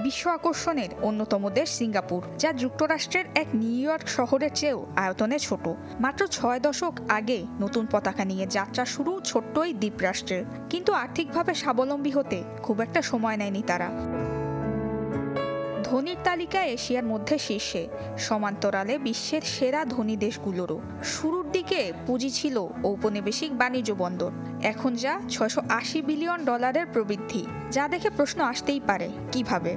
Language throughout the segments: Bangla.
বিশ্ব আকর্ষণের অন্যতম দেশ সিঙ্গাপুর, যা যুক্তরাষ্ট্রের এক নিউ ইয়র্ক শহরের চেয়েও আয়তনে ছোট। মাত্র 6 দশক আগে নতুন পতাকা নিয়ে যাত্রা শুরু ছোট্ট এই দ্বীপরাষ্ট্রের, কিন্তু আর্থিকভাবে স্বাবলম্বী হতে খুব একটা সময় নেয়নি তারা। ধনীর তালিকায় এশিয়ার মধ্যে শীর্ষে, সমান্তরালে বিশ্বের সেরা ধনী দেশগুলোরও। শুরুর দিকে পুঁজি ছিল ঔপনিবেশিক বাণিজ্য বন্দর, এখন যা $680 বিলিয়ন প্রবৃদ্ধি, যা দেখে প্রশ্ন আসতেই পারে কিভাবে।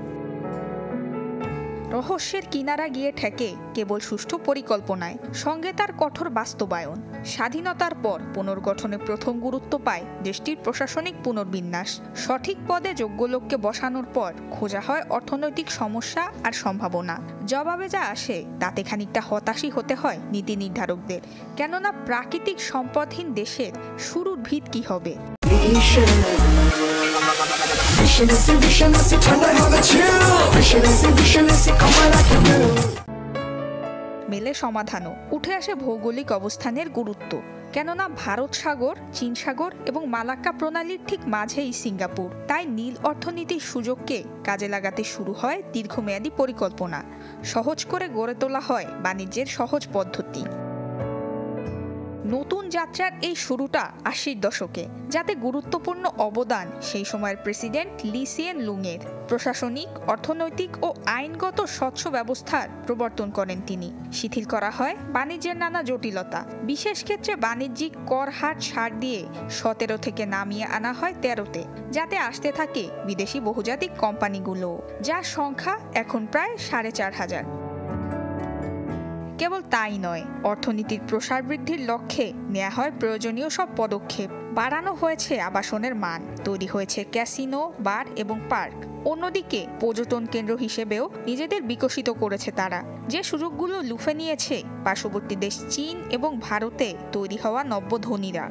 রহস্যের কিনারা গিয়ে ঠেকে কেবল সুষ্ঠু পরিকল্পনায়, সঙ্গে তার কঠোর বাস্তবায়ন। স্বাধীনতার পর পুনর্গঠনে প্রথম গুরুত্ব পায় দেশটির প্রশাসনিক পুনর্বিন্যাস। সঠিক পদে যোগ্য লোককে বসানোর পর খোঁজা হয় অর্থনৈতিক সমস্যা আর সম্ভাবনা। জবাবে যা আসে তাতে খানিকটা হতাশই হতে হয় নীতি নির্ধারকদের, কেননা প্রাকৃতিক সম্পদহীন দেশের শুরুর ভিত কি হবে। মেলে সমাধানও। উঠে আসে ভৌগোলিক অবস্থানের গুরুত্ব, কেননা ভারত সাগর, চীন সাগর এবং মালাক্কা প্রণালীর ঠিক মাঝেই সিঙ্গাপুর। তাই নীল অর্থনীতির সুযোগকে কাজে লাগাতে শুরু হয় দীর্ঘমেয়াদী পরিকল্পনা। সহজ করে গড়ে তোলা হয় বাণিজ্যের সহজ পদ্ধতি। নতুন যাত্রার এই শুরুটা 80-র দশকে, যাতে গুরুত্বপূর্ণ অবদান সেই সময়ের প্রেসিডেন্ট লি সিয়েন লুংয়ের। প্রশাসনিক, অর্থনৈতিক ও আইনগত স্বচ্ছ ব্যবস্থার প্রবর্তন করেন তিনি। শিথিল করা হয় বাণিজ্যের নানা জটিলতা। বিশেষ ক্ষেত্রে বাণিজ্যিক কর হার ছাড় দিয়ে 17 থেকে নামিয়ে আনা হয় 13-তে, যাতে আসতে থাকে বিদেশি বহুজাতিক কোম্পানিগুলো, যার সংখ্যা এখন প্রায় 4500। কেবল তাই নয়, অর্থনীতির প্রসার বৃদ্ধির লক্ষ্যে নেওয়া হয় প্রয়োজনীয় সব পদক্ষেপ। বাড়ানো হয়েছে আবাসনের মান, তৈরি হয়েছে ক্যাসিনো, বার এবং পার্ক। অন্যদিকে পর্যটন কেন্দ্র হিসেবেও নিজেদের বিকশিত করেছে তারা, যে সুযোগগুলো লুফে নিয়েছে পার্শ্ববর্তী দেশ চীন এবং ভারতে তৈরি হওয়া নব্য ধনীরা।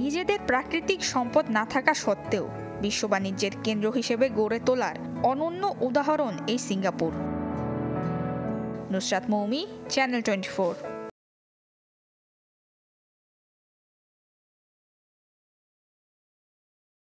নিজেদের প্রাকৃতিক সম্পদ না থাকা সত্ত্বেও বিশ্ব বাণিজ্যের কেন্দ্র হিসেবে গড়ে তোলার অনন্য উদাহরণ এই সিঙ্গাপুর। নুসরাত মৌমি, চ্যানেল 24।